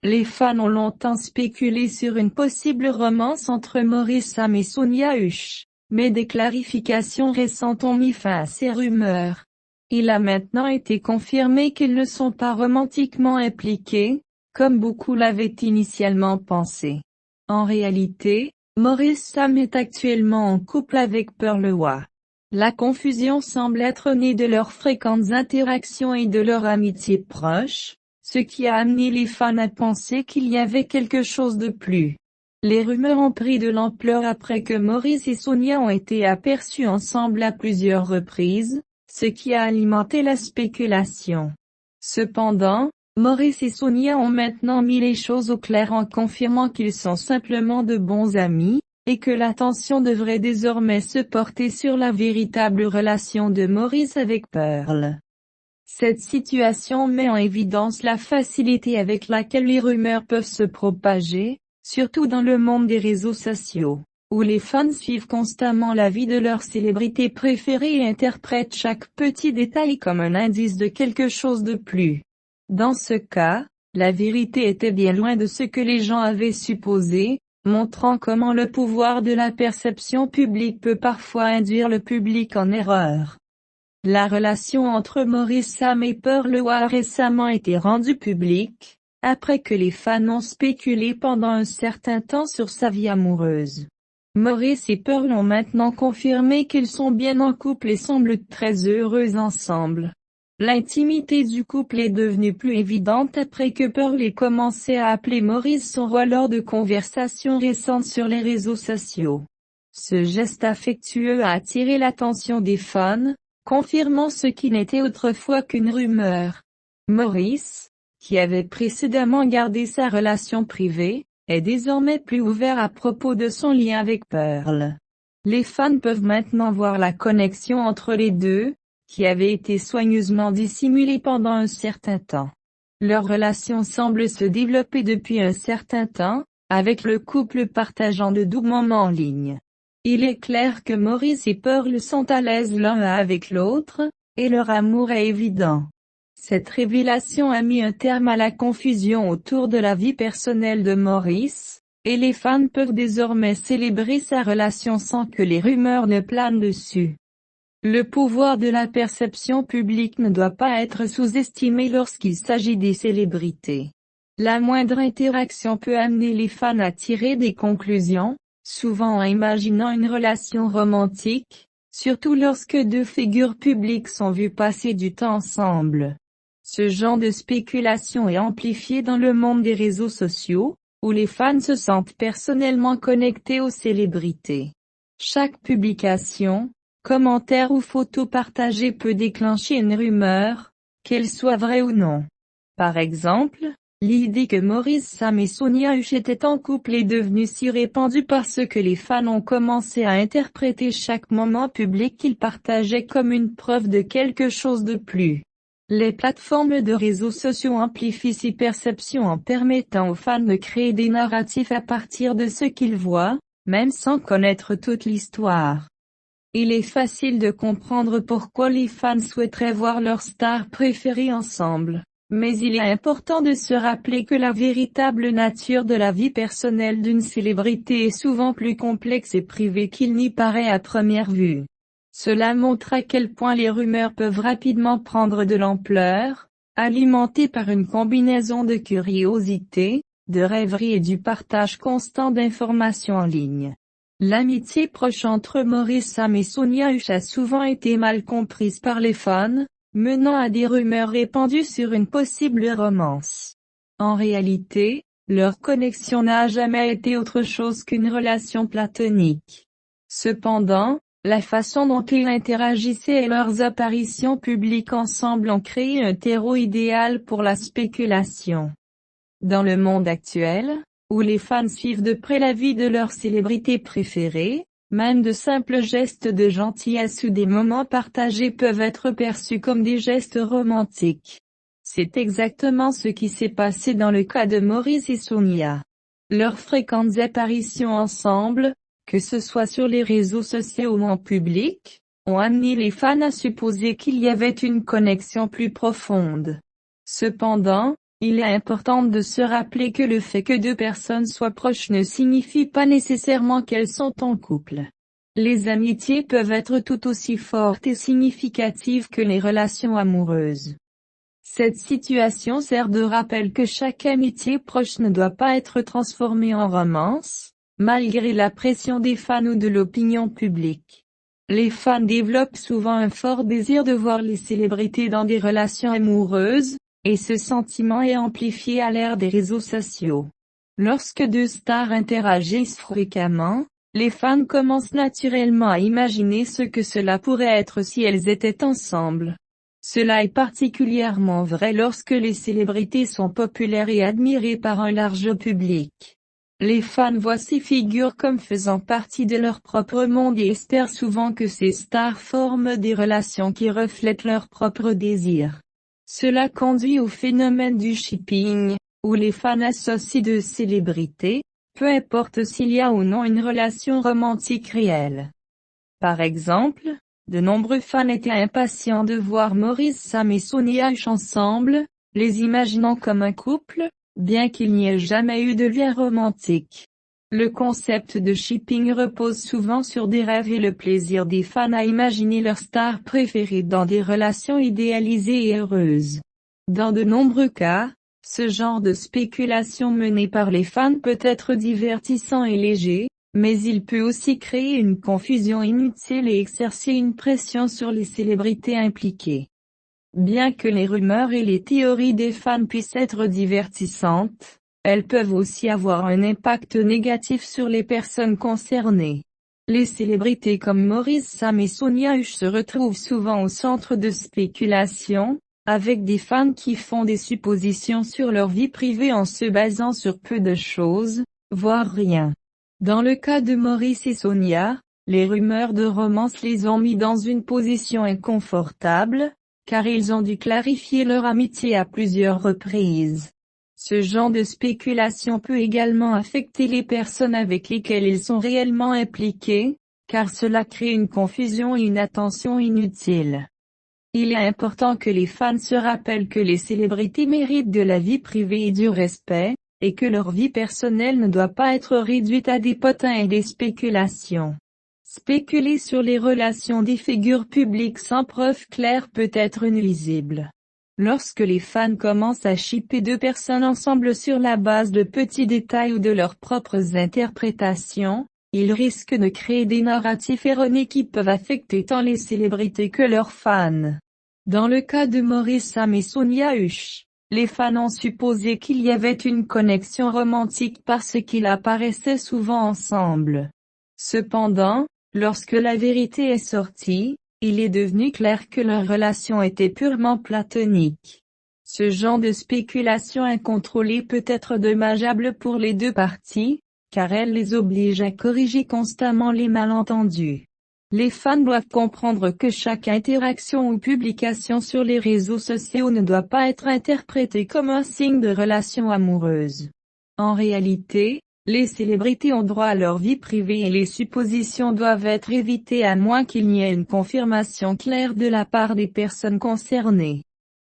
Les fans ont longtemps spéculé sur une possible romance entre Maurice Sam et Sonia Husch, mais des clarifications récentes ont mis fin à ces rumeurs. Il a maintenant été confirmé qu'ils ne sont pas romantiquement impliqués, comme beaucoup l'avaient initialement pensé. En réalité, Maurice Sam est actuellement en couple avec Pearl Hua. La confusion semble être née de leurs fréquentes interactions et de leur amitié proche, ce qui a amené les fans à penser qu'il y avait quelque chose de plus. Les rumeurs ont pris de l'ampleur après que Maurice et Sonia ont été aperçus ensemble à plusieurs reprises, ce qui a alimenté la spéculation. Cependant, Maurice et Sonia ont maintenant mis les choses au clair en confirmant qu'ils sont simplement de bons amis, et que l'attention devrait désormais se porter sur la véritable relation de Maurice avec Pearl. Cette situation met en évidence la facilité avec laquelle les rumeurs peuvent se propager, surtout dans le monde des réseaux sociaux, où les fans suivent constamment la vie de leur célébrité préférée et interprètent chaque petit détail comme un indice de quelque chose de plus. Dans ce cas, la vérité était bien loin de ce que les gens avaient supposé, montrant comment le pouvoir de la perception publique peut parfois induire le public en erreur. La relation entre Maurice Sam et Pearl Hua a récemment été rendue publique, après que les fans ont spéculé pendant un certain temps sur sa vie amoureuse. Maurice et Pearl ont maintenant confirmé qu'ils sont bien en couple et semblent très heureux ensemble. L'intimité du couple est devenue plus évidente après que Pearl ait commencé à appeler Maurice son roi lors de conversations récentes sur les réseaux sociaux. Ce geste affectueux a attiré l'attention des fans, confirmant ce qui n'était autrefois qu'une rumeur. Maurice, qui avait précédemment gardé sa relation privée, est désormais plus ouvert à propos de son lien avec Pearl. Les fans peuvent maintenant voir la connexion entre les deux, qui avait été soigneusement dissimulée pendant un certain temps. Leur relation semble se développer depuis un certain temps, avec le couple partageant de doux moments en ligne. Il est clair que Maurice et Pearl sont à l'aise l'un avec l'autre, et leur amour est évident. Cette révélation a mis un terme à la confusion autour de la vie personnelle de Maurice, et les fans peuvent désormais célébrer sa relation sans que les rumeurs ne planent dessus. Le pouvoir de la perception publique ne doit pas être sous-estimé lorsqu'il s'agit des célébrités. La moindre interaction peut amener les fans à tirer des conclusions, souvent en imaginant une relation romantique, surtout lorsque deux figures publiques sont vues passer du temps ensemble. Ce genre de spéculation est amplifié dans le monde des réseaux sociaux, où les fans se sentent personnellement connectés aux célébrités. Chaque publication, commentaire ou photo partagée peut déclencher une rumeur, qu'elle soit vraie ou non. Par exemple, l'idée que Maurice Sam et Sonia Husch étaient en couple est devenue si répandue parce que les fans ont commencé à interpréter chaque moment public qu'ils partageaient comme une preuve de quelque chose de plus. Les plateformes de réseaux sociaux amplifient ces perceptions en permettant aux fans de créer des narratifs à partir de ce qu'ils voient, même sans connaître toute l'histoire. Il est facile de comprendre pourquoi les fans souhaiteraient voir leurs stars préférées ensemble, mais il est important de se rappeler que la véritable nature de la vie personnelle d'une célébrité est souvent plus complexe et privée qu'il n'y paraît à première vue. Cela montre à quel point les rumeurs peuvent rapidement prendre de l'ampleur, alimentées par une combinaison de curiosité, de rêverie et du partage constant d'informations en ligne. L'amitié proche entre Maurice Sam et Sonia Husch a souvent été mal comprise par les fans, menant à des rumeurs répandues sur une possible romance. En réalité, leur connexion n'a jamais été autre chose qu'une relation platonique. Cependant, la façon dont ils interagissaient et leurs apparitions publiques ensemble ont créé un terreau idéal pour la spéculation. Dans le monde actuel, où les fans suivent de près la vie de leur célébrité préférée, même de simples gestes de gentillesse ou des moments partagés peuvent être perçus comme des gestes romantiques. C'est exactement ce qui s'est passé dans le cas de Maurice et Sonia. Leurs fréquentes apparitions ensemble, que ce soit sur les réseaux sociaux ou en public, ont amené les fans à supposer qu'il y avait une connexion plus profonde. Cependant, Il est important de se rappeler que le fait que deux personnes soient proches ne signifie pas nécessairement qu'elles sont en couple. Les amitiés peuvent être tout aussi fortes et significatives que les relations amoureuses. Cette situation sert de rappel que chaque amitié proche ne doit pas être transformée en romance, malgré la pression des fans ou de l'opinion publique. Les fans développent souvent un fort désir de voir les célébrités dans des relations amoureuses, et ce sentiment est amplifié à l'ère des réseaux sociaux. Lorsque deux stars interagissent fréquemment, les fans commencent naturellement à imaginer ce que cela pourrait être si elles étaient ensemble. Cela est particulièrement vrai lorsque les célébrités sont populaires et admirées par un large public. Les fans voient ces figures comme faisant partie de leur propre monde et espèrent souvent que ces stars forment des relations qui reflètent leurs propres désirs. Cela conduit au phénomène du shipping, où les fans associent deux célébrités, peu importe s'il y a ou non une relation romantique réelle. Par exemple, de nombreux fans étaient impatients de voir Maurice Sam et Sonia Hush ensemble, les imaginant comme un couple, bien qu'il n'y ait jamais eu de lien romantique. Le concept de shipping repose souvent sur des rêves et le plaisir des fans à imaginer leurs stars préférées dans des relations idéalisées et heureuses. Dans de nombreux cas, ce genre de spéculation menée par les fans peut être divertissant et léger, mais il peut aussi créer une confusion inutile et exercer une pression sur les célébrités impliquées. Bien que les rumeurs et les théories des fans puissent être divertissantes, elles peuvent aussi avoir un impact négatif sur les personnes concernées. Les célébrités comme Maurice Sam et Sonia Hush se retrouvent souvent au centre de spéculations, avec des fans qui font des suppositions sur leur vie privée en se basant sur peu de choses, voire rien. Dans le cas de Maurice et Sonia, les rumeurs de romance les ont mis dans une position inconfortable, car ils ont dû clarifier leur amitié à plusieurs reprises. Ce genre de spéculation peut également affecter les personnes avec lesquelles ils sont réellement impliqués, car cela crée une confusion et une attention inutile. Il est important que les fans se rappellent que les célébrités méritent de la vie privée et du respect, et que leur vie personnelle ne doit pas être réduite à des potins et des spéculations. Spéculer sur les relations des figures publiques sans preuve claire peut être nuisible. Lorsque les fans commencent à shipper deux personnes ensemble sur la base de petits détails ou de leurs propres interprétations, ils risquent de créer des narratifs erronés qui peuvent affecter tant les célébrités que leurs fans. Dans le cas de Maurice Sam et Sonia Hush, les fans ont supposé qu'il y avait une connexion romantique parce qu'ils apparaissaient souvent ensemble. Cependant, lorsque la vérité est sortie, il est devenu clair que leur relation était purement platonique. Ce genre de spéculation incontrôlée peut être dommageable pour les deux parties, car elle les oblige à corriger constamment les malentendus. Les fans doivent comprendre que chaque interaction ou publication sur les réseaux sociaux ne doit pas être interprétée comme un signe de relation amoureuse. En réalité, les célébrités ont droit à leur vie privée et les suppositions doivent être évitées à moins qu'il n'y ait une confirmation claire de la part des personnes concernées.